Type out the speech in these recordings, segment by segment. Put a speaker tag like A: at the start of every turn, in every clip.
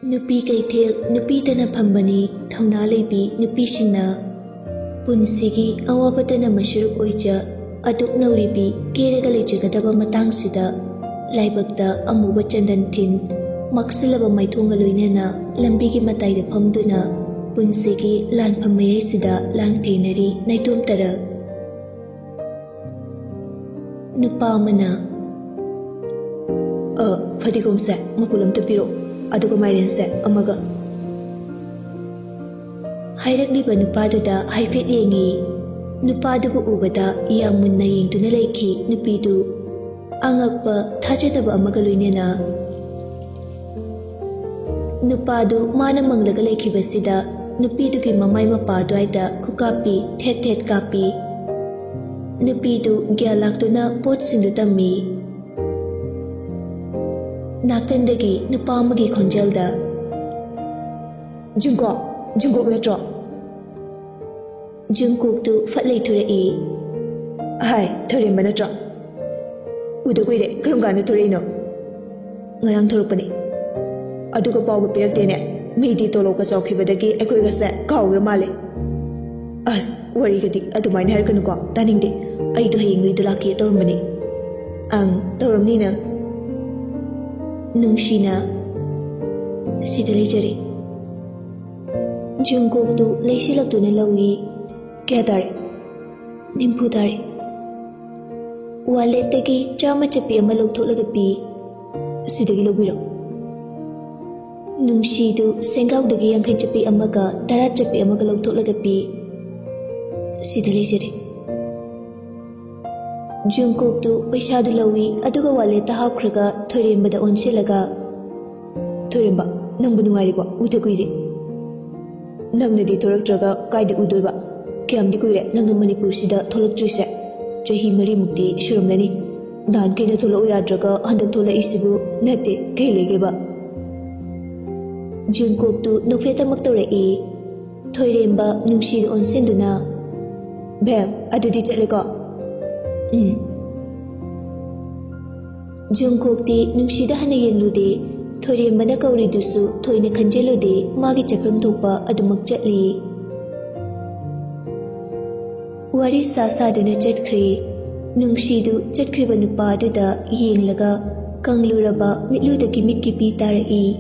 A: Nupi Kaitel, Nupi Tana Pambani, Thona Lebi, Nupi Shina, Punsigi, Awapatana Mashurup Oija, Atuk Nauribi, Keragale Jagadaba Matang Sida, Laibakta, Amuba Chandantin, Maxilaba Maitunga Luinena, Lambigi Matai the Pamduna, Punsigi, Lan Pamay Sida, Lang Tineri, Naitum Tara. Nupamana Fatigum set, Makulam to Piro, Adugumarian set, Amaga. Highly Banupaduda, Haifit Yangi, Nupadugu Ugada, Yamunaying to Neleki, Nupidu, Angakpa, Tajataba Magaluinena. Nupadu, Mana Manglagaleki Vasida, Nupiduki Mamaima Paduaida, Kukapi, Tet Kapi. Nupidu, Gyalaktuna, Potsinutami. Nakandagi, Nupamagi Konjelda. Jungo Metro. Jungkuk to Fatley to the E. Hi, Turin Manatra. Udaguide, Grungana Torino. Narang Turpani. Aduka Power Piratine, Midi Toloka Soki with the gay Equivasa, Cow Ramale. Us, worry at my Herkanuka, Tanning Day. I do hang with the lucky Dormani. Dormina Nungshina Sidalejari Jungkok to Laisila to Nelawi Gadari Nimpudari Waletaki Chamachapi Malok to Lagapi Sidagilobiro Nungshidu Sengau the Giankachapi Amaga Tarachapi Amagalok to Lagapi Sidalejari Jungkok to Pishadu Lawi, Aduga Waleta Haukraga, Turimba the Onsilaga Turimba, Nambunuariba, Utaguidi Namnadi Toratraga, Kaida Uduba, Kiam de Gure, Namani Pusida, Tolotrise, Jahi Mari Mukti, Shurumani, Dan Kena Tolo Yadraga, Handatola Isibu, Nete, Kailegeba Jungkok to Nofeta Maktore E, Torimba, Nungshid on Senduna Bam, Adudi Telega. Jungkok di Nungsida Hanayang Lude, Tori Manakauri Dusu, Toina Kanjelude, Magi Chapam Topa, Adumak Jetli. Wari Sasa Duna Jetkri, Nungshidu, Jetkribanupa Duda, Ying Laga, Kangluraba, Mitluda Kimiki Pitara E.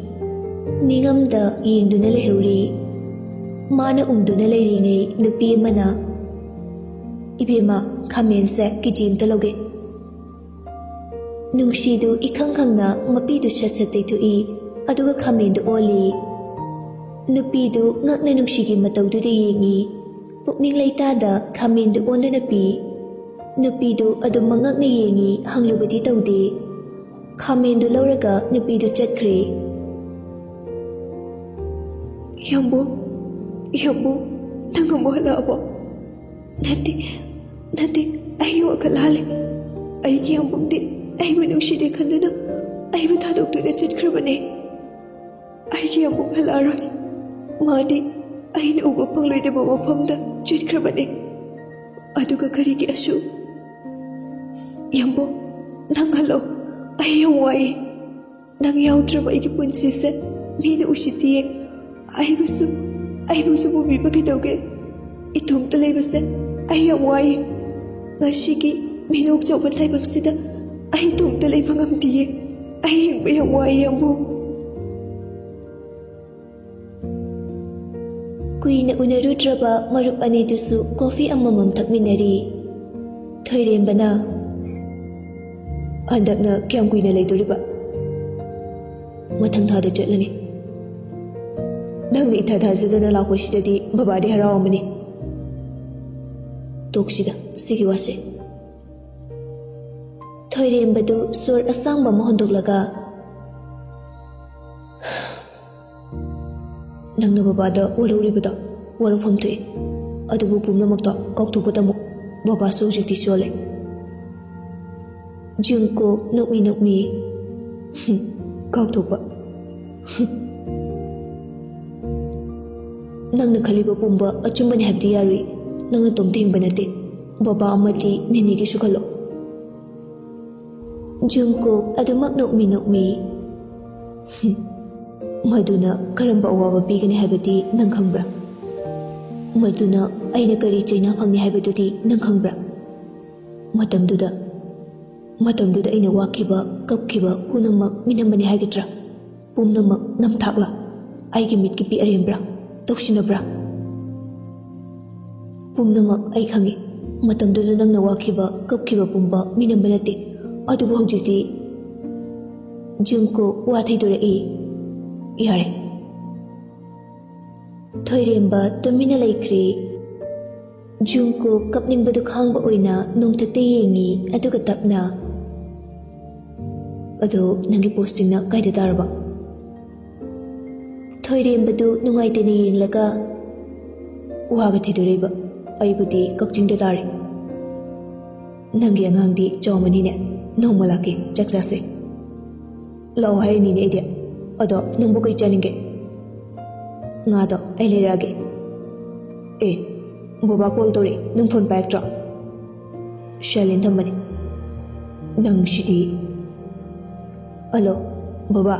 A: Ningam da Ying Dunale Huri, Mana Dunale Ringe, Nupi Mana. Ibema, Kamen se Kijim Taloge. Nungshidu Ikankangna, Mapidu Shasate to E, Aduga Kamen to Oli. Nupidu, not Nanushigi Matau to the Yingi. Pukning Laitada, Kamen to Ondanapi. Nupidu, Adumangak Yingi, Hanglubati Taude. Kamen to Loraga, Nupidu Jetkre. Yambu, Nangamohalabo. Nanti, ayo kalale. Aiki ang bugdi, ay manungshide kanduna. Ay matadog to na Jetkrabane. Aiki ang bughalaroy. Madi, ay naubo pang loy de mamapamda Jetkrabane. Aduga karigi asu. Yambo, nanghalo, ay yung wai. Nangyaw traba ikipunsisa, mina usitiye. Ay busu bubibagidawge. Itong talay basa. Ay ang wai. Ngashigi, minok sa upat tayo magsida. Ay itong talay pangamdiye. Ay yung bayang wai ang bu. Kui na unarudra ba marup ani dusu kofi ang mamamtak minari. Thoirin ba na? Handak na kiyang kui na laydo riba. Matang tada jatlani. Nang itadhazada na lakwa sida di babadi harawa mani. Toksida, sige wase. Thoirin badu sur asang ba mohondok laga. Nang nababada waruri bada warupam tuye. Adubu pumna magta kaktu bada mo baba sujiti sole. Jungko nukmi kaktu ba. Nang nakhaliba pumba achumban habdi yari. Nang natumting banate baba amati ninigi sukalo. Jungko adumak nukmi ꯃꯗꯨꯅ ꯀꯔꯝꯕ ꯑꯋꯥꯕ ꯄꯤꯒꯅꯤ ꯍꯥꯏꯕꯗꯤ ꯅꯪ ꯈꯪꯕ꯭ꯔꯥ? ꯃꯗꯨꯅ ꯑꯩꯅ ꯀꯔꯤ ꯆꯩꯅꯥ ꯐꯪꯅꯤ ꯍꯥꯏꯕꯗꯨꯗꯤ ꯅꯪ ꯈꯪꯕ꯭ꯔꯥ? ꯃꯇꯝꯗꯨꯗ ꯑꯩꯅ ꯋꯥꯈꯤꯕ ꯀꯞꯈꯤꯕ ꯄꯨꯝꯅꯃꯛ ꯃꯤꯅꯝꯕꯅꯤ ꯍꯥꯏꯒꯗ꯭ꯔꯥ? ꯄꯨꯝꯅꯃꯛ ꯅꯝꯊꯥꯛꯂ? ꯑꯩꯒꯤ ꯃꯤꯠꯀꯤ ꯄꯤ ꯑꯔꯦꯝꯕ꯭ꯔꯥ? ꯇꯧꯁꯤꯟꯅꯕ꯭ꯔꯥ? ꯄꯨꯝꯅꯃꯛ ꯑꯩ ꯈꯪꯏ. ꯃꯇꯝꯗꯨꯗ ꯅꯪꯅ ꯋꯥꯈꯤꯕ ꯀꯞꯈꯤꯕ ꯄꯨꯝꯕ ꯃꯤꯅꯝꯕ ꯅꯠꯇꯦ. ꯑꯗꯨꯕꯨ ꯍꯧꯖꯤꯛꯇꯤ ꯖꯨꯡꯀꯣꯛ ꯋꯥ ꯊꯩꯗꯣꯔꯛꯏ. ꯌꯥꯔꯦ. ꯊꯣꯏꯔꯦꯝꯕ ꯇꯨꯃꯤꯟꯅ ꯂꯩꯈ꯭ꯔꯦ. ꯖꯨꯡꯀꯣꯛ ꯀꯞꯅꯤꯡꯕꯗꯨ ꯈꯥꯡꯕ ꯑꯣꯏꯅ ꯅꯣꯡꯊꯛꯇ ꯌꯦꯡꯉꯤ. ꯑꯗꯨꯒ ꯇꯞꯅ, ꯑꯗꯣ ꯅꯪꯒꯤ ꯄꯣꯁꯇꯤꯡꯅ ꯀꯥꯏꯗ ꯇꯥꯔꯕ? ꯊꯣꯏꯔꯦꯝꯕꯗꯨ ꯅꯨꯡꯉꯥꯏꯇꯅ ꯌꯦꯡꯂꯒ ꯋꯥꯒ ꯊꯩꯗꯣꯔꯛꯏꯕ. ꯑꯩꯕꯨꯗꯤ ꯀꯛꯆꯤꯡꯗ ꯇꯥꯔꯦ. ꯅꯪꯒꯤ ꯑꯉꯥꯡꯗꯤ ꯆꯥꯎꯃꯅꯤꯅꯦ. ꯅꯣꯡꯃ ꯂꯥꯛꯀꯦ, ꯆꯥꯛ ꯆꯥꯁꯦ. ꯂꯥꯛꯑꯣ ꯍꯥꯏꯔꯤꯅꯤꯅꯦ ꯑꯩꯗꯤ. ꯑꯗꯣ ꯅꯪꯕꯨ ꯀꯩ ꯆꯥꯅꯤꯡꯒꯦ? ꯉꯥꯗꯣ ꯑꯩ ꯂꯩꯔꯛꯑꯒꯦ. ꯑꯦ, ꯕꯕꯥ ꯀꯣꯜ ꯇꯧꯔꯛꯏ. ꯅꯪ ꯐꯣꯟ ꯄꯥꯏꯔꯛꯇ꯭ꯔꯣ? ꯁꯥꯏꯂꯦꯟ ꯊꯝꯕꯅꯤ. ꯅꯪ ꯁꯤꯗꯤ. ꯑꯂꯣ, ꯕꯕꯥ.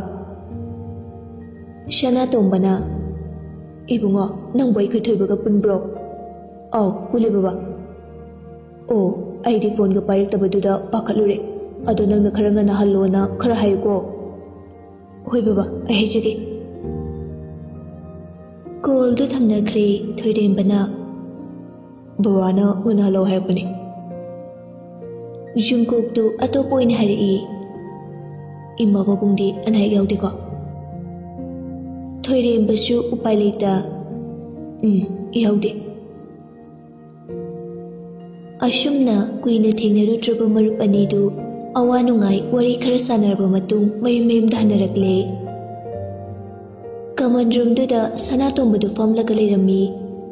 A: ꯁꯅꯥꯇꯣꯝꯕꯅ, ꯏꯕꯨꯡꯉꯣ, ꯅꯪꯕꯨ ꯑꯩꯈꯣꯏ ꯊꯣꯏꯕꯒ ꯄꯨꯟꯕ꯭ꯔꯣ? ꯑꯥꯎ, ꯄꯨꯜꯂꯦ ꯕꯕꯥ. ꯑꯣ, ꯑꯩꯗꯤ ꯐꯣꯟꯒ ꯄꯥꯏꯔꯛꯇꯕꯗꯨꯗ ꯄꯥꯈꯠꯂꯨꯔꯦ. ꯑꯗꯣ ꯅꯪꯅ ꯈꯔ ꯉꯟꯅ ꯍꯜꯂꯣꯅ ꯈꯔ ꯍꯥꯏꯌꯨꯀꯣ. ꯍꯣꯏ ꯕꯕꯥ, ꯑꯩ ꯍꯥꯏꯖꯒꯦ. ꯀꯣꯜꯗꯨ ꯊꯝꯅꯈ꯭ꯔꯦ. ꯊꯣꯏꯔꯦꯝꯕꯅ, ꯕꯕꯥꯅ ꯉꯟꯅ ꯍꯜꯂꯣ ꯍꯥꯏꯔꯛꯄꯅꯤ. ꯖꯨꯡꯀꯣꯛꯇꯨ ꯑꯇꯣꯞꯄ ꯑꯣꯏꯅ ꯍꯥꯏꯔꯛꯏ. ꯏꯃꯥ ꯄꯥꯕꯨꯡꯗꯤ ꯑꯅꯥ ꯑꯌꯦꯛ ꯌꯥꯎꯗꯦꯀꯣ? ꯊꯣꯏꯔꯦꯝꯕꯁꯨ ꯎꯄꯥꯏ ꯂꯩꯇ, ꯌꯥꯎꯗꯦ. ꯑꯁꯨꯝꯅ ꯀꯨꯏꯅ ꯊꯦꯡꯅꯔꯨꯗ꯭ꯔꯕ ꯃꯔꯨꯞ ꯑꯅꯤꯗꯨ ꯑꯋꯥ ꯅꯨꯡꯉꯥꯏ ꯋꯥꯔꯤ ꯈꯔ ꯁꯥꯟꯅꯔꯕ ꯃꯇꯨꯡ ꯃꯌꯨꯝꯗ ꯍꯟꯅꯔꯛꯂꯦ. ꯀꯃꯟ ꯔꯨꯝꯗꯨꯗ ꯁꯅꯥꯇꯣꯝꯕꯗꯨ ꯐꯝꯂꯒ ꯂꯩꯔꯝꯃꯤ.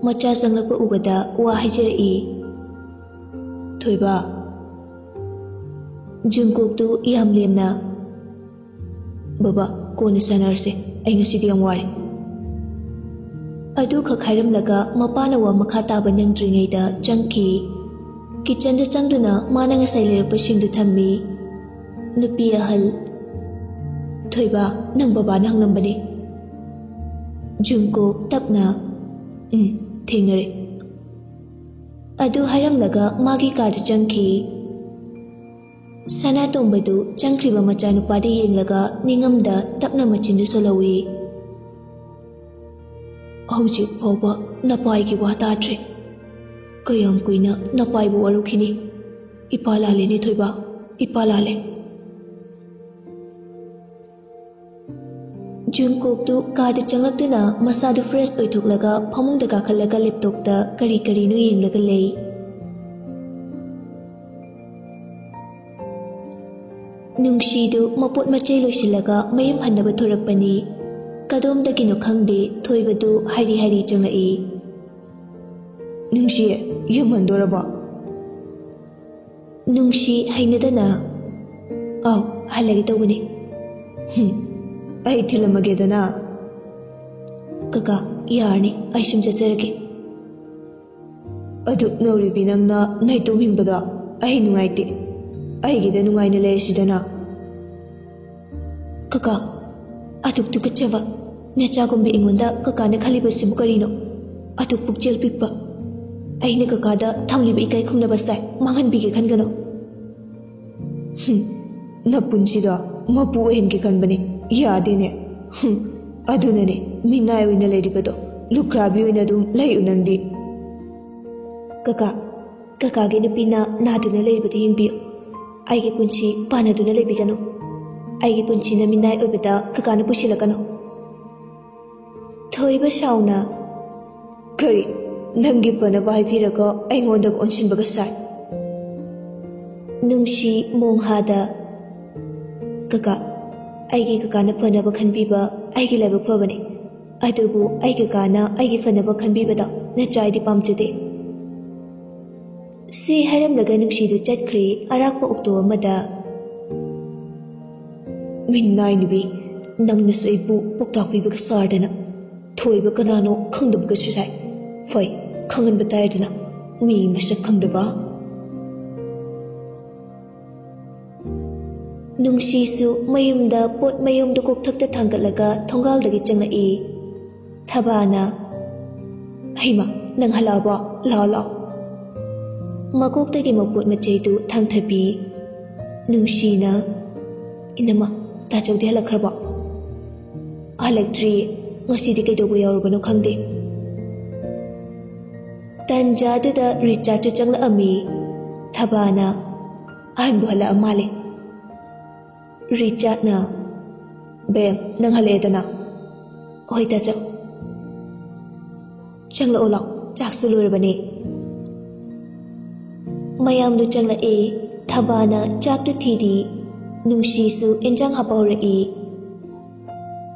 A: ꯃꯆꯥ ꯆꯪꯂꯛꯄ ꯎꯕꯗ ꯋꯥ ꯍꯥꯏꯖꯔꯛꯏ. ꯊꯣꯏꯕ. ꯖꯨꯡꯀꯣꯛꯇꯨ ꯌꯥꯝ ꯂꯦꯝꯅ, ꯕꯕꯥ, ꯀꯣꯟꯅ ꯁꯥꯟꯅꯔꯁꯦ. ꯑꯩ ꯉꯁꯤꯗꯤ ꯌꯥꯝ ꯋꯥꯔꯦ. ꯑꯗꯨꯈꯛ ꯍꯥꯏꯔꯝꯂꯒ ꯃꯄꯥꯅ ꯋꯥ ꯃꯈꯥ ꯇꯥꯕ ꯅꯪꯗ꯭ꯔꯤꯉꯩꯗ ꯆꯪꯈꯤ. ꯀꯤꯆꯟꯗ ꯆꯪꯗꯨꯅ ꯃꯥꯅ ꯉꯁꯥꯏ ꯂꯩꯔꯛꯄꯁꯤꯡꯗꯨ ꯊꯝꯃꯤ. ꯅꯨꯄꯤ ꯑꯍꯜ. ꯊꯣꯏꯕ, ꯅꯪ ꯕꯕꯥꯅ ꯍꯪꯂꯝꯕꯅꯤ. ꯖꯨꯡꯀꯣꯛ ꯇꯞꯅ, ꯊꯦꯡꯅꯔꯦ. ꯑꯗꯨ ꯍꯥꯏꯔꯝꯂꯒ ꯃꯥꯒꯤ ꯀꯥꯗ ꯆꯪꯈꯤ. ꯁꯅꯥꯇꯣꯝꯕꯗꯨ ꯆꯪꯈ꯭ꯔꯤꯕ ꯃꯆꯥꯅꯨꯄꯥꯗ ꯌꯦꯡꯂꯒ ꯅꯤꯡꯉꯝꯗ ꯇꯞꯅ ꯃꯆꯤꯟꯗꯨ ꯁꯣꯜꯍꯧꯏ. ꯍꯧꯖꯤꯛ ꯐꯥꯎꯕ ꯅꯄꯥꯏꯒꯤ ꯋꯥ ꯇꯥꯗ꯭ꯔꯤ. ꯀꯌꯥꯝ ꯀꯨꯏꯅ ꯅꯄꯥꯏꯕꯨ ꯋꯥꯔꯧꯈꯤꯅꯤ? ꯏꯄꯥ ꯂꯥꯜꯂꯦꯅꯦ ꯊꯣꯏꯕ, ꯏꯄꯥ ꯂꯥꯜꯂꯦ. ꯖꯨꯡꯀꯣꯛꯇꯨ ꯀꯥꯗ ꯆꯪꯂꯛꯇꯨꯅ ꯃꯁꯥꯗꯨ ꯐ꯭ꯔꯦꯁ ꯑꯣꯏꯊꯣꯛꯂꯒ ꯐꯃꯨꯡꯗ ꯀꯥꯈꯠꯂꯒ ꯂꯦꯞꯇꯣꯞꯇ ꯀꯔꯤ ꯀꯔꯤꯅꯣ ꯌꯦꯡꯂꯒ ꯂꯩ. ꯅꯨꯡꯁꯤꯗꯨ ꯃꯄꯣꯠ ꯃꯆꯩ ꯂꯣꯏꯁꯤꯜꯂꯒ ꯃꯌꯨꯝ ꯍꯟꯅꯕ ꯊꯣꯔꯛꯄꯅꯤ. ꯀꯗꯣꯝꯗꯒꯤꯅꯣ ꯈꯪꯗꯦ ꯊꯣꯏꯕꯗꯨ ꯍꯥꯏꯔꯤ ꯆꯪꯂꯛꯏ. ꯅꯨꯡꯁꯤ, ꯌꯨꯝ ꯍꯟꯗꯣꯔꯕꯣ? ꯅꯨꯡꯁꯤ ꯍꯩꯅꯗꯅ, ꯑꯥꯎ, ꯍꯜꯂꯒꯦ ꯇꯧꯕꯅꯤ. ꯑꯩ ꯊꯤꯜꯂꯝꯃꯒꯦꯗꯅ. ꯀꯀꯥ, ꯌꯥꯔꯅꯤ, ꯑꯩ ꯁꯨꯝ ꯆꯠꯆꯔꯒꯦ. ꯑꯗꯨꯛ ꯅꯧꯔꯤꯕꯤ ꯅꯪꯅ ꯅꯥꯏꯇꯣꯝ ꯍꯤꯡꯕꯗꯣ ꯑꯩ ꯅꯨꯡꯉꯥꯏꯇꯦ. ꯑꯩꯒꯤꯗ ꯅꯨꯡꯉꯥꯏꯅ ꯂꯩꯔꯁꯤꯗꯅ. ꯀꯀꯥ, ꯑꯗꯨꯛ ꯇꯨꯀꯠꯆꯕ. ꯅꯆꯥꯒꯨꯝꯕꯤ ꯑꯩꯉꯣꯟꯗ ꯀꯀꯥꯅ ꯈꯜꯂꯤꯕꯁꯤꯕꯨ ꯀꯔꯤꯅꯣ? ꯑꯗꯨꯛ ꯄꯨꯛꯆꯦꯜ ꯄꯤꯛꯄ. ꯑꯩꯅ ꯀꯀꯥꯗ ꯊꯝꯂꯤꯕ ꯏꯀꯥꯏ ꯈꯨꯝꯅꯕ ꯁꯥꯏ ꯃꯥꯡꯍꯟꯕꯤꯒꯦ ꯈꯟꯒꯅꯣ. ꯅꯄꯨꯟꯁꯤꯗꯣ ꯃꯄꯨ ꯑꯣꯏꯍꯟꯒꯦ ꯈꯟꯕꯅꯤ. ꯌꯥꯗꯦꯅꯦ. ꯑꯗꯨꯅꯅꯦ ꯃꯤꯅꯥꯏ ꯑꯣꯏꯅ ꯂꯩꯔꯤꯕꯗꯣ. ꯂꯨꯈ꯭ꯔꯥꯕꯤ ꯑꯣꯏꯅ ꯑꯗꯨꯝ ꯂꯩꯌꯨ ꯅꯪꯗꯤ. ꯀꯀꯥ, ꯀꯀꯥꯒꯤ ꯅꯨꯄꯤꯅ ꯅꯥꯗꯨꯅ ꯂꯩꯔꯤꯕꯗꯨ ꯌꯦꯡꯕꯤꯌꯨ. ꯑꯩꯒꯤ ꯄꯨꯟꯁꯤ ꯄꯥꯟꯅꯗꯨꯅ ꯂꯩꯕꯤꯒꯅꯨ. ꯑꯩꯒꯤ ꯄꯨꯟꯁꯤꯅ ꯃꯤꯅꯥꯏ ꯑꯣꯏꯕꯗ ꯀꯀꯥꯅ ꯄꯨꯁꯤꯜꯂꯛꯀꯅꯨ. ꯊꯣꯏꯕ ꯁꯥꯎꯅ, ꯀꯔꯤ? ꯅꯪꯒꯤ ꯐꯅꯕ ꯍꯥꯏꯕꯤꯔꯒ ꯑꯩꯉꯣꯟꯗ ꯑꯣꯟꯁꯤꯟꯕꯒ ꯁꯥꯏ. ꯅꯨꯡꯁꯤ ꯃꯣꯡꯍꯥꯗ, ꯀꯀꯥ, ꯑꯩꯒꯤ ꯀꯀꯥꯅ ꯐꯅꯕ ꯈꯟꯕꯤꯕ ꯑꯩꯒꯤ ꯂꯥꯏꯕꯛ ꯐꯕꯅꯤ. ꯑꯗꯨꯕꯨ ꯑꯩ ꯀꯀꯥꯅ ꯑꯩꯒꯤ ꯐꯅꯕ ꯈꯟꯕꯤꯕꯗ ꯅꯆꯥ ꯑꯩꯗꯤ ꯄꯥꯝꯖꯗꯦ. ꯁꯤ ꯍꯥꯏꯔꯝꯂꯒ ꯅꯨꯡꯁꯤꯗꯨ ꯆꯠꯈ꯭ꯔꯦ ꯑꯔꯥꯛꯄ ꯑꯣꯛꯇꯣ ꯑꯃꯗ. ꯃꯤꯅꯥꯏ ꯅꯨꯕꯤ, ꯅꯪꯅꯁꯨ ꯑꯩꯕꯨ ꯄꯥꯎꯇꯥꯛ ꯄꯤꯕꯒ ꯁꯥꯔꯗꯅ. ꯊꯣꯏꯕ ꯀꯅꯥꯅꯣ ꯈꯪꯗꯕꯒꯁꯨ ꯁꯥꯏ. ꯐꯩ, ꯈꯪꯍꯟꯕ ꯇꯥꯔꯦꯗꯅ. ꯃꯤ ꯃꯁꯛ ꯈꯪꯗꯕ. Nungsisu mayumda pot mayumda kokthakta thangkatlaga thongaldagi changlai. Thabana Haima nang halaba la makoktagi mapot machaidu thangthabi. Nungsina Inama tachawdi halakraba. Halaktri ngasidi kaidobo yawrabano khangde. Tanjaduda Richachu changlami. Thabana ahanbu hala amale. Richard na Bem nang haledana. Hoi tachaw changla olaw chaksu lurabani. Mayamdu changla e. Thabana chaktu thidi. Nungsisu enjang hapawrai.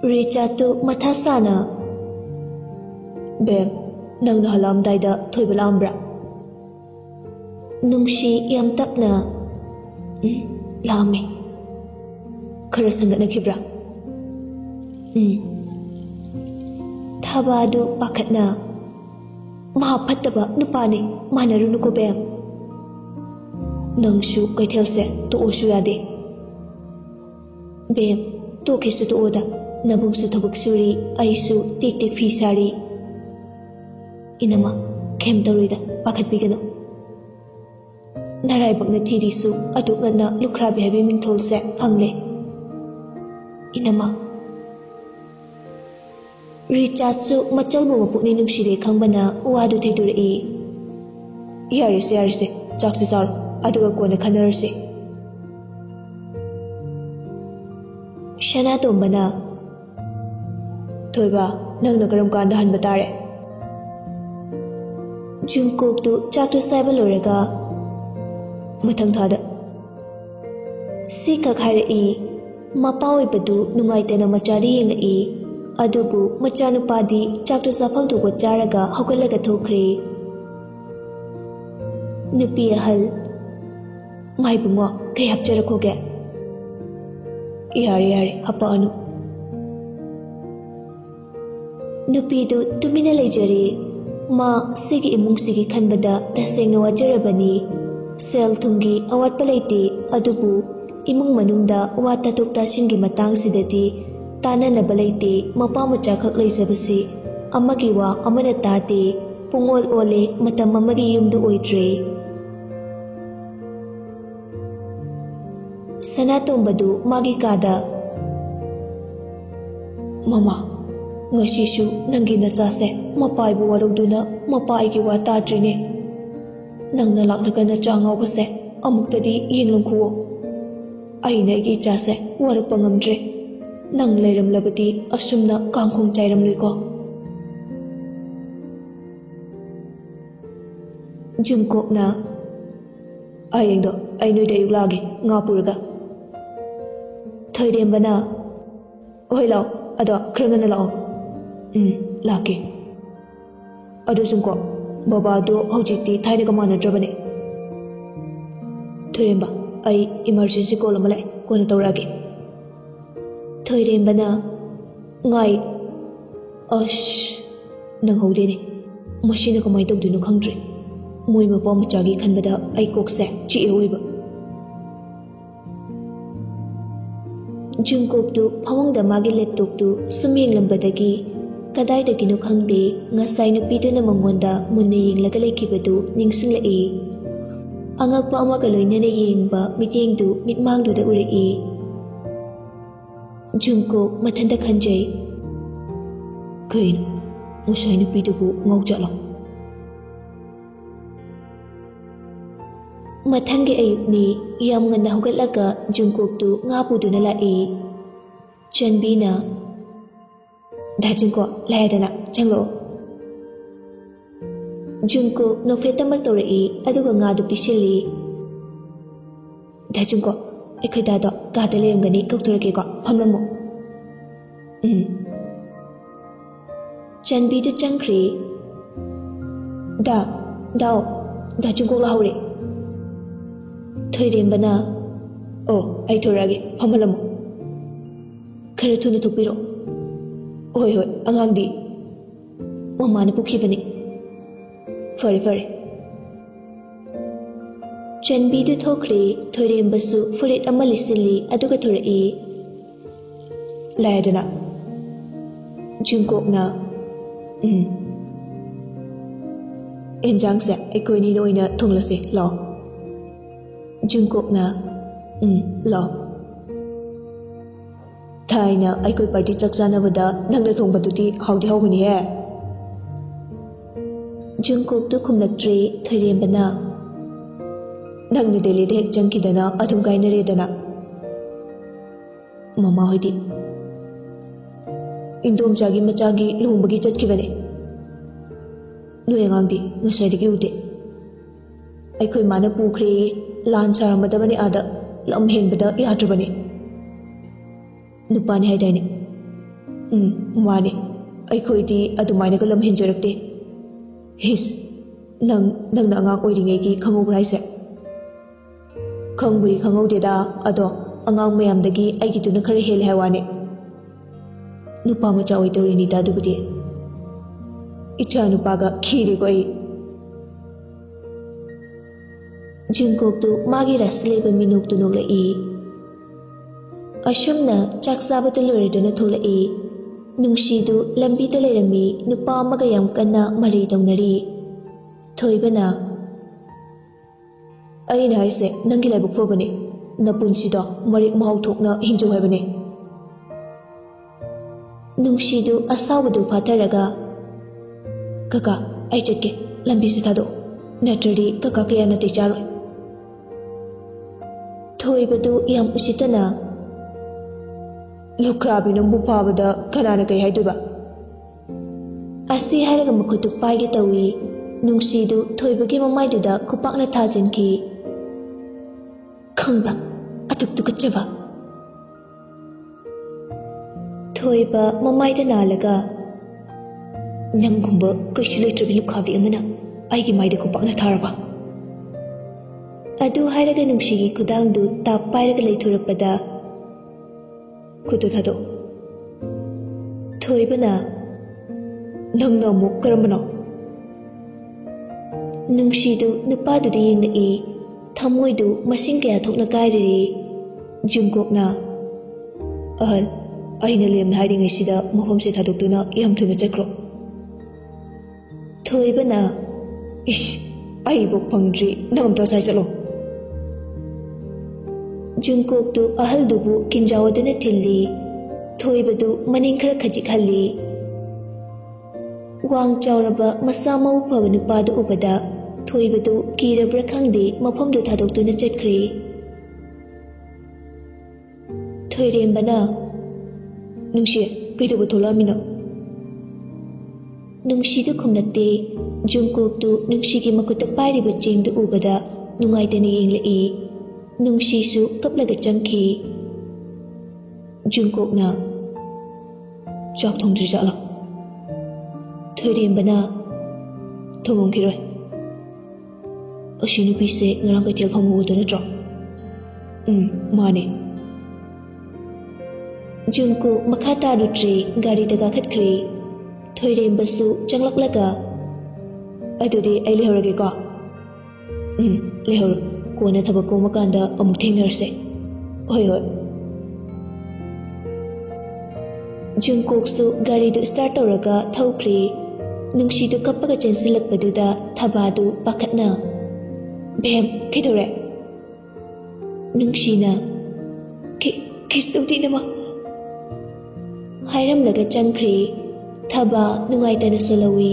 A: Richatu mathasana. Bem nang nahalam daida thoibalambra. Nungsi yam tapna. Lame. Khara sangatna khibra. Thabadu pakatna. Mahapattaba nupane manarunu ko Bem. Nangshu kaithelse to oshu yade. Bem to kesu to oda. Nabungsu thabuk suri aisu tik tik fi sari. Inama kem tawrida pakat bigano. Narai bakna thirisu atuk ngana lukhra behabi mingtholse phangle. Inama Richardsu machalbu mapukni nungsire khangbana wadu theidurei. Yarise chakse sar aduga kona khanarse. Shana tombana Thoiba nangna karam kanda hanba tare. Jungkook tu chaktu saiba lorega mathang thada si ka khairei mapawi badu nungaitena machari yengai. Adubu machanupadi chaktu safam tu charaga hogalaga thokre. Nupi ahal maibungo kay hapcharakhoge. Yari hapa anu. Nupidu tumina lejari. Ma sigi imung sigi khanbada tasengna wajarabani. Sel thungi awat palaiti. Adubu imung manungda wata tukta shingi matang sidati. Tana na balaiti mapa macha khak leijabasi. Amagi wa amana tati. Pungol ole matam amagi yumdu oitre. Sanatombadu magi kada. Mama ngasishu nangi nachase mapai bu warugduna mapai gi wa tadrine. Nangna laknaga na changau base amuktadi yenglungkhuo. Aina gi chase warpa ngamdre. Nang leiram labati asumna kangkhong chairam luiko. Jungkook na ayengdo ainoi da yuglagi ngapuraga. Thoidembana oi lao ado krangana lao. Laki. Ado Jungkook baba do hojikti thaina ka manadrabane. Thoidemba ai emergency call amala kona tawragi. Thoidembana ngai nang hodene machine kamai tawdino khangdre. Moi mapa machagi khanbada ai kokse chi oiba. Jungkook tu phawangda magi laptop tu sumyeng lambadagi kadai dagino khangde ngasai nupiduna mangonda munne yenglaga leikibadu ningsinglai. Angakpa amaga loinana yengba mityengdu mitmangduda urei. Jungkook mathanda khanjai. Kain ngasai nupidubu ngaujala. Mathangi ayukni yam ngana hugatlaga Jungkook tu ngapuduna lai. Chanbina da Jungkook layadana changlo. Jungkook nofetamak tawrei aduga ngadu pisili. Da Jungkook ekhoi dado gada leremgani kaukthorake ko phamlamu. Chanbi tu changkhri. Da Jungkook lahore. Thoidembana ai thorage phamalamu. Khare thuna thupiro. Hoi angangdi mamana pukhibani. Fare ꯆꯟꯕꯤꯗꯨ ꯊꯣꯛꯈ꯭ꯔꯦ ꯊꯣꯏꯔꯦꯝꯕꯁꯨ ꯐꯨꯔꯤꯠ ꯑꯃ ꯂꯤꯠꯁꯤꯜꯂꯤ ꯑꯗꯨꯒ ꯊꯣꯔꯛꯏ
B: ꯂꯥꯛꯑꯦꯗꯅ
A: ꯖꯨꯡꯀꯣꯛꯅ
B: ꯑꯦꯟꯖꯥꯡꯁꯦ ꯑꯩꯈꯣꯏꯅꯤꯅ ꯑꯣꯏꯅ ꯊꯣꯡꯂꯁꯤ ꯂꯥꯛꯑꯣ
A: ꯖꯨꯡꯀꯣꯛꯅ
B: ꯂꯥꯛꯑꯣ ꯊꯥꯏꯅ ꯑꯩꯈꯣꯏ ꯄꯥꯔꯇꯤ ꯆꯥꯛ ꯆꯥꯅꯕꯗ ꯅꯪꯅ ꯊꯣꯡꯕꯗꯨꯗꯤ ꯍꯥꯎꯗꯤ ꯍꯥꯎꯕꯅꯤꯍꯦ
A: ꯖꯨꯡꯀꯣꯛꯇꯨ ꯈꯨꯝꯂꯛꯇ꯭ꯔꯦ ꯊꯣꯏꯔꯦꯝꯕꯅ
B: ꯅꯪꯅ ꯗꯦꯜꯂꯤꯗ ꯍꯦꯛ ꯆꯪꯈꯤꯗꯅ ꯑꯗꯨꯝ ꯀꯥꯏꯅꯔꯦꯗꯅ ꯃꯃꯥ ꯍꯣꯏꯗꯤ ꯏꯟꯗꯣꯝꯆꯥꯒꯤ ꯃꯆꯥꯒꯤ ꯂꯨꯍꯣꯡꯕꯒꯤ ꯆꯠꯈꯤꯕꯅꯦ ꯅꯣꯏ ꯑꯉꯥꯡꯗꯤ ꯉꯁꯥꯏꯗꯒꯤ ꯎꯗꯦ ꯑꯩꯈꯣꯏ ꯃꯥꯅ ꯄꯨꯈ꯭ꯔꯦ ꯂꯥꯟ ꯁꯥꯔꯝꯃꯗꯕꯅꯤ ꯑꯥꯗ ꯂꯝ ꯍꯦꯟꯕꯗ ꯌꯥꯗ꯭ꯔꯕꯅꯤ ꯅꯨꯄꯥꯅꯤ ꯍꯥꯏꯗꯥꯏꯅꯦ ꯃꯥꯅꯦ ꯑꯩꯈꯣꯏꯗꯤ ꯑꯗꯨꯃꯥꯏꯅꯒ ꯂꯝ ꯍꯦꯟꯖꯔꯛꯇꯦ ꯍꯤꯁ ꯅꯪꯅ ꯑꯉꯥꯡ ꯑꯣꯏꯔꯤꯉꯩꯒꯤ ꯈꯪꯍꯧꯕ꯭ꯔꯥ ꯍꯥꯏꯁꯦ ꯈꯪꯕꯨꯗꯤ ꯈꯪꯍꯧꯗꯦꯗ ꯑꯗꯣ ꯑꯉꯥꯡ ꯃꯌꯥꯝꯗꯒꯤ ꯑꯩꯒꯤꯗꯨꯅ ꯈꯔ ꯍꯦꯜꯂꯦ ꯍꯥꯏ ꯋꯥꯅꯤ ꯅꯨꯄꯥ ꯃꯆꯥ ꯑꯣꯏꯗꯧꯔꯤꯅꯤꯗ ꯑꯗꯨꯕꯨꯗꯤ ꯏꯆꯥ ꯅꯨꯄꯥꯒ ꯈꯤꯔꯦꯀꯣ ꯑꯩ
A: ꯖꯨꯡꯀꯣꯛꯇꯨ ꯃꯥꯒꯤ ꯔꯥꯁꯤ ꯂꯩꯕ ꯃꯤꯅꯣꯛꯇꯨ ꯅꯣꯛꯂꯛꯏ ꯑꯁꯨꯝꯅ ꯆꯥꯛ ꯆꯥꯕꯗꯨ ꯂꯣꯏꯔꯗꯨꯅ ꯊꯣꯛꯂꯛꯏ ꯅꯨꯡꯁꯤꯗꯨ ꯂꯝꯕꯤꯗ ꯂꯩꯔꯝꯃꯤ ꯅꯨꯄꯥ ꯑꯃꯒ ꯌꯥꯝ ꯀꯟꯅ ꯃꯔꯩ ꯇꯧꯅꯔꯤ ꯊꯣꯏꯕꯅ
B: ꯑꯩꯅ ꯍꯥꯏꯁꯦ ꯅꯪꯒꯤ ꯂꯥꯏꯕꯛ ꯐꯕꯅꯦ ꯅꯄꯨꯟꯁꯤꯗꯣ ꯃꯔꯦꯛ ꯃꯍꯥꯎ ꯊꯣꯛꯅ ꯍꯤꯡꯖꯧ ꯍꯥꯏꯕꯅꯦ
A: ꯅꯨꯡꯁꯤꯗꯨ ꯑꯁꯥꯎꯕꯗꯨ ꯐꯥꯊꯔꯒ
B: ꯀꯀꯥ ꯑꯩ ꯆꯠꯀꯦ ꯂꯝꯕꯤꯁꯦ ꯊꯥꯗꯣꯛꯑꯣ ꯅꯠꯇ꯭ꯔꯗꯤ ꯀꯀꯥ ꯀꯌꯥ ꯅꯥꯇꯩ ꯆꯥꯔꯣꯏ
A: ꯊꯣꯏꯕꯗꯨ ꯌꯥꯝ ꯎꯁꯤꯠꯇꯅ
B: ꯂꯨꯈ꯭ꯔꯥꯕꯤ ꯅꯪꯕꯨ ꯐꯥꯕꯗ ꯀꯅꯥꯅ ꯀꯩ ꯍꯥꯏꯗꯣꯏꯕ
A: ꯑꯁꯤ ꯍꯥꯏꯔꯒ ꯃꯈꯨꯠꯇꯨ ꯄꯥꯏꯒꯦ ꯇꯧꯏ ꯅꯨꯡꯁꯤꯗꯨ ꯊꯣꯏꯕꯒꯤ ꯃꯃꯥꯏꯗꯨꯗ ꯈꯨꯄꯥꯛꯅ ꯊꯥꯖꯤꯟꯈꯤ
B: ꯈꯪꯕ꯭ꯔꯥ ꯑꯗꯨꯛ ꯇꯨꯀꯠꯆꯕ
A: ꯊꯣꯏꯕ ꯃꯃꯥꯏꯗ ꯅꯥꯜꯂꯒ
B: ꯅꯪꯒꯨꯝꯕ ꯀꯩꯁꯨ ꯂꯩꯇ꯭ꯔꯕꯤ ꯂꯨꯈꯥꯕꯤ ꯑꯃꯅ ꯑꯩꯒꯤ ꯃꯥꯏꯗ ꯈꯨꯄꯥꯛꯅ ꯊꯥꯔꯕ
A: ꯑꯗꯨ ꯍꯥꯏꯔꯒ ꯅꯨꯡꯁꯤꯒꯤ ꯈꯨꯗꯥꯡꯗꯨ ꯇꯥꯞ ꯄꯥꯏꯔꯒ ꯂꯩꯊꯣꯔꯛꯄꯗ
B: ꯈꯨꯠꯇꯨ ꯊꯥꯗꯣꯛꯑꯣ
A: ꯊꯣꯏꯕꯅ
B: ꯅꯪꯅ ꯑꯃꯨꯛ ꯀꯔꯝꯕꯅꯣ
A: ꯅꯨꯡꯁꯤꯗꯨ ꯅꯨꯄꯥꯗꯨꯗ ꯌꯦꯡꯂꯛꯏ ꯊꯃꯣꯏꯗꯨ ꯃꯁꯤꯡ ꯀꯌꯥ ꯊꯣꯛꯅ ꯀꯥꯏꯔꯔꯤ
B: ꯖꯨꯡꯀꯣꯛꯅ ꯑꯍꯜ ꯑꯩꯅ ꯂꯦꯝꯅ ꯍꯥꯏꯔꯤꯉꯩꯁꯤꯗ ꯃꯐꯝꯁꯦ ꯊꯥꯗꯣꯛꯇꯨꯅ ꯌꯥꯝ ꯊꯨꯅ ꯆꯠꯈ꯭ꯔꯣ
A: ꯊꯣꯏꯕꯅ
B: ꯏꯁ ꯑꯩꯕꯨ ꯐꯪꯗ꯭ꯔꯤ ꯅꯪ ꯑꯝꯇ ꯉꯁꯥꯏ ꯆꯠꯂꯣ
A: ꯖꯨꯡꯀꯣꯛꯇꯨ ꯑꯍꯜꯗꯨꯕꯨ ꯀꯤꯟꯖꯥꯎ ꯑꯗꯨꯅ ꯊꯤꯜꯂꯤ ꯊꯣꯏꯕꯗꯨ ꯃꯅꯤꯡ ꯈꯔ ꯈꯖꯤꯛꯍꯜꯂꯤ ꯋꯥꯡ ꯆꯥꯎꯔꯕ ꯃꯁꯥ ꯃꯎ ꯐꯕ ꯅꯨꯄꯥꯗꯨ ꯎꯕꯗ ꯊꯣꯏꯕꯗꯨ ꯀꯤꯔꯕ꯭ꯔꯥ ꯈꯪꯗꯦ ꯃꯐꯝꯗꯨ ꯊꯥꯗꯣꯛꯇꯨꯅ ꯆꯠꯈ꯭ꯔꯦ ꯊꯣꯏꯔꯦꯝꯕꯅ
B: ꯅꯨꯡꯁꯤ ꯀꯩꯗꯧꯕ ꯊꯣꯛꯂꯛꯑꯝꯃꯤꯅꯣ
A: ꯅꯨꯡꯁꯤꯗꯨ ꯈꯨꯝꯂꯛꯇꯦ ꯖꯨꯡꯀꯣꯛꯇꯨ ꯅꯨꯡꯁꯤꯒꯤ ꯃꯈꯨꯠꯇ ꯄꯥꯏꯔꯤꯕ ꯆꯦꯡꯗꯨ ꯎꯕꯗ ꯅꯨꯡꯉꯥꯏꯇꯅ ꯌꯦꯡꯂꯛꯏ ꯅꯨꯡꯁꯤꯁꯨ ꯀꯞꯂꯒ ꯆꯪꯈꯤ
B: ꯖꯨꯡꯀꯣꯛꯅ ꯆꯥꯛ ꯊꯣꯡꯗ꯭ꯔꯤ ꯖꯥꯠꯂꯥ
A: ꯊꯣꯏꯔꯦꯝꯕꯅ
B: ꯊꯣꯡꯉꯝꯈꯤꯔꯣꯏ ꯑꯁꯤ ꯅꯨꯄꯤꯁꯦ ꯉꯔꯥꯡ ꯀꯩꯊꯦꯜ ꯐꯝꯃꯨꯕꯗꯨ ꯅꯠꯇ꯭ꯔꯣ ꯃꯥꯅꯦ
A: ꯖꯨꯡꯀꯣꯛ ꯃꯈꯥ ꯇꯥꯔꯨꯗ꯭ꯔꯦ ꯒꯥꯔꯤꯗ ꯀꯥꯈꯠꯈ꯭ꯔꯦ ꯊꯣꯏꯔꯦꯝꯕꯁꯨ ꯆꯪꯂꯛꯂꯒ
B: ꯑꯗꯨꯗꯤ ꯑꯩ ꯂꯩꯍꯧꯔꯒꯦꯀꯣ ꯂꯩꯍꯧꯔꯣ ꯀꯣꯟꯅ ꯊꯕꯛ ꯀꯣꯝꯃꯀꯥꯟꯗ ꯑꯃꯨꯛ ꯊꯦꯡꯅꯔꯁꯦ ꯍꯣꯏ ꯍꯣꯏ
A: ꯖꯨꯡꯀꯣꯛꯁꯨ ꯒꯥꯔꯤꯗꯨ ꯁ꯭ꯇꯥꯔꯠ ꯇꯧꯔꯒ ꯊꯧꯈ꯭ꯔꯦ ꯅꯨꯡꯁꯤꯗꯨ ꯀꯞꯄꯒ ꯆꯦꯟꯁꯤꯜꯂꯛꯄꯗꯨꯗ ꯊꯕꯥꯗꯨ ꯄꯥꯈꯠꯅ
B: ꯕꯦꯝ ꯀꯩꯗꯧꯔꯦ
A: ꯅꯨꯡꯁꯤꯅ
B: ꯀꯩꯁꯨ ꯇꯧꯗꯦ ꯏꯅꯝꯃ
A: ꯍꯥꯏꯔꯝꯂꯒ ꯆꯪꯈ꯭ꯔꯦ ꯊꯕꯥ ꯅꯨꯡꯉꯥꯏꯇꯅ ꯁꯣꯜꯍꯧꯏ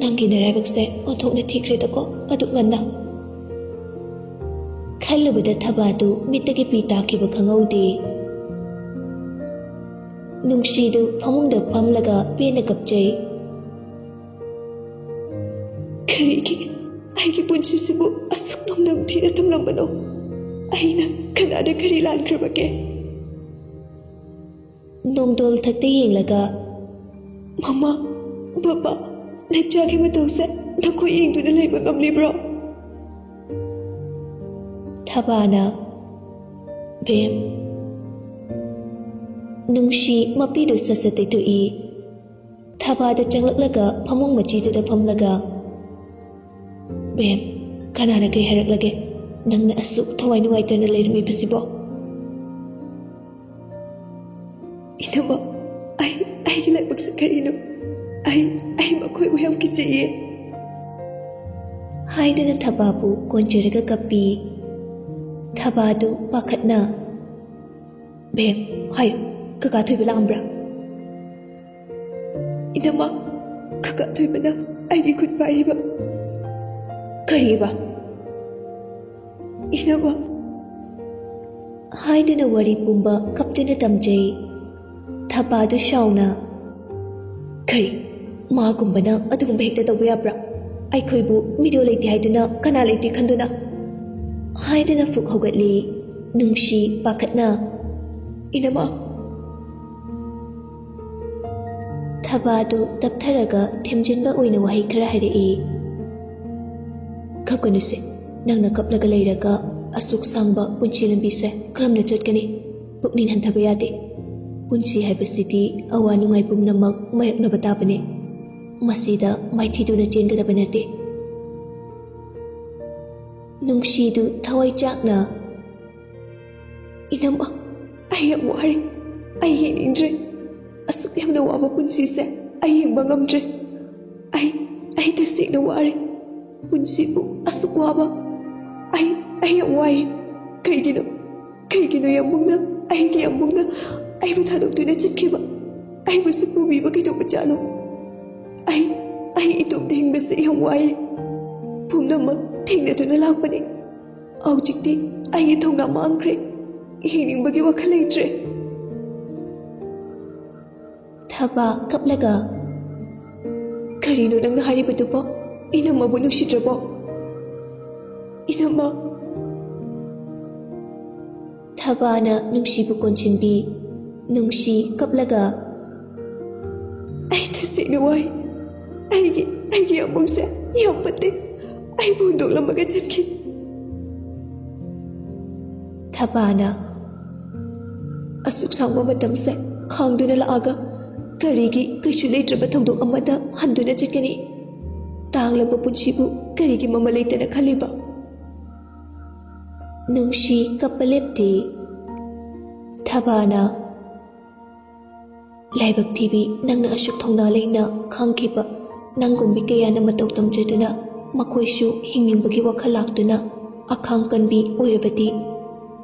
B: ꯅꯪꯒꯤ ꯅꯔꯥꯏꯕꯛꯁꯦ ꯑꯣꯟꯊꯣꯛꯅ ꯊꯤꯈ꯭ꯔꯦꯗꯀꯣ ꯑꯗꯨꯛ ꯉꯟꯅ
A: ꯈꯜꯂꯨꯕꯗ ꯊꯕꯥꯗꯨ ꯃꯤꯠꯇꯒꯤ ꯄꯤ ꯇꯥꯈꯤꯕ ꯈꯪꯍꯧꯗꯦ ꯅꯨꯡꯁꯤꯗꯨ ꯐꯃꯨꯡꯗ ꯐꯝꯂꯒ ꯄꯦꯟꯅ ꯀꯞꯆꯩ
B: ꯀꯔꯤꯒꯤ ꯑꯩꯒꯤ ꯄꯨꯟꯁꯤꯁꯤꯕꯨ ꯑꯁꯨꯛ ꯅꯝꯊꯤꯅ ꯊꯝꯂꯝꯕꯅꯣ ꯑꯩꯅ ꯀꯅꯥꯗ ꯀꯔꯤ ꯂꯥꯟꯈ꯭ꯔꯕꯒꯦ
A: ꯅꯣꯡꯗꯣꯜ ꯊꯛꯇ ꯌꯦꯡꯂꯒ
B: ꯃꯃꯥ ꯕꯕꯥ ꯅꯆꯥꯒꯤ ꯃꯇꯧꯁꯦ ꯅꯈꯣꯏ ꯌꯦꯡꯗꯨꯅ ꯂꯩꯕ ꯉꯝꯂꯤꯕ꯭ꯔꯣ
A: ꯊꯕꯥꯅ
B: ꯕꯦꯝ
A: ꯅꯨꯡꯁꯤ ꯃꯄꯤꯗꯨ ꯁꯠ ꯇꯩꯊꯣꯛꯏ ꯊꯕꯥꯗ ꯆꯪꯂꯛꯂꯒ ꯐꯃꯨꯡ ꯃꯆꯤꯗꯨꯗ ꯐꯝꯂꯒ
B: ꯕꯦꯝ Kanana kay haraklage nang na asuk thawai nuwaitana leirmi basibo. Inama ai lai baksa karino ai makoi uyam kichaiye.
A: Haiduna Thababu konjaraga kappi. Thabadu pakhatna.
B: Bem, hayo, kaka thoiba lambra. Inama, kaka thoiba na aigi khut pairiba. Kariba. Inama.
A: Haiduna wari pumba kaptuna tamjai. Thabadu shauna.
B: Kari, magumbana adugumba hekta tawba yabra. Aikhoibu mido leite haiduna kana leite khanduna.
A: Haiduna fuk hogatli. Nungshi pakhatna.
B: Inama.
A: Thabadu taptharaga themjinba oina wahi khara harai.
B: Kapkanuse, nangna kaplaga leiraga asuk sangba punchi lambise karamna chatkani. Puknin hanthaba yade. Punchi haibasidi awa nungai pumnamak mayaknaba tabane. Masida maithiduna chengadaba nate.
A: Nungshidu thawai chakna.
B: Inama. Ai yam wari, ai yenindre, asuk yamna waba punsi se, ai yengba ngamdre, ai tasik na wari, punsi bu asuk waba, ai yam wai, kaigino yamungna, ai bu thadok tu na chitkiba, ai bu supu biba kito pachalo, ai itom ding bese yam wai, pumna ma thingna tu na lakpane, au chikti ai ithong na mangkre. Hiningbagi wakal letre.
A: Thaba kaplaga.
B: Karino nang naharibato po? Inama bu nungsidra po? Inama.
A: Thabana nungshibu konchinbi. Nungshi kaplaga.
B: Ai tasi nawai. Aigi among sa yampate. Ai bundok lamaga janki.
A: Thabana.
B: Asuk sangba matamse khangduna laaga karigi kaisu leitraba thongdok amada handuna chatkani tanglaba punchibu karigi mama leitana khaliba
A: Nungshi kapalepti. Thabana. Laibak thibi nangna asuk thongna leina khangkhiba nanggumbi kayana matau tamjaduna makoisu hingningbagi wakhal laktuna akhang kanbi oirabati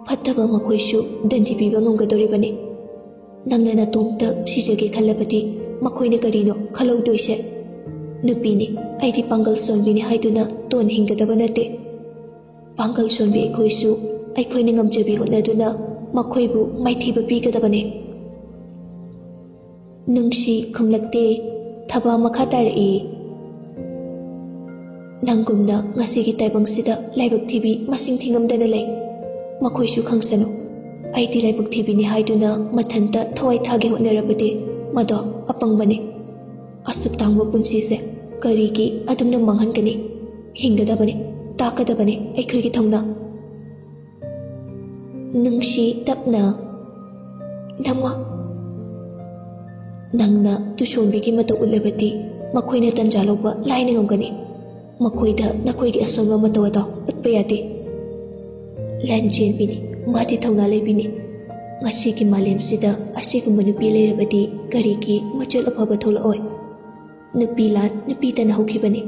A: Fattaba makoisu dandibiba ngamgadoribani. Nangna natomta sijage khallabati makoina karino khalaudoise. Nupini aidi pangal sonbini haiduna ton hingadaba nate. Pangal sonbi aikhoisu aikhoina ngamjabi hotnaduna makoibu maithiba pigadabane. Nungshi khumlakte thaba makha tarai. Nangumna ngasigi taibangsida laibak thibi masing thingamdana lay. Makoisu khangsano. Aidi laibak thibini haiduna mathanta thawai thage hotnarabati mado apangbane. Asuk tangba punsise karigi adumna manghankani. Hingadabane, takadabane aikhoigi thongna. Nungshi tapna.
B: Nama.
A: Nangna tushonbigi mata ulabati makoina tanjaloba laina ngamgani. Makoida nakoigi asonba mata wada utpayati. Lanjen bini, mati thongna lebini. Ngasigi malem sida asigumba nupi leirabati karigi machal afaba tholaoi. Nupi lan nupi tana hokibani.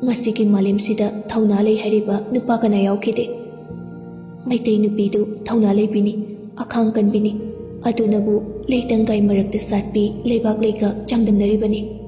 A: Ngasigi malem sida thongna lei hariba nupa kana yaukide. Maitei nupi du thongna lebini, akhang kanbini. Adunabu leitangai marakta satpi leibak leika changdamnaribani.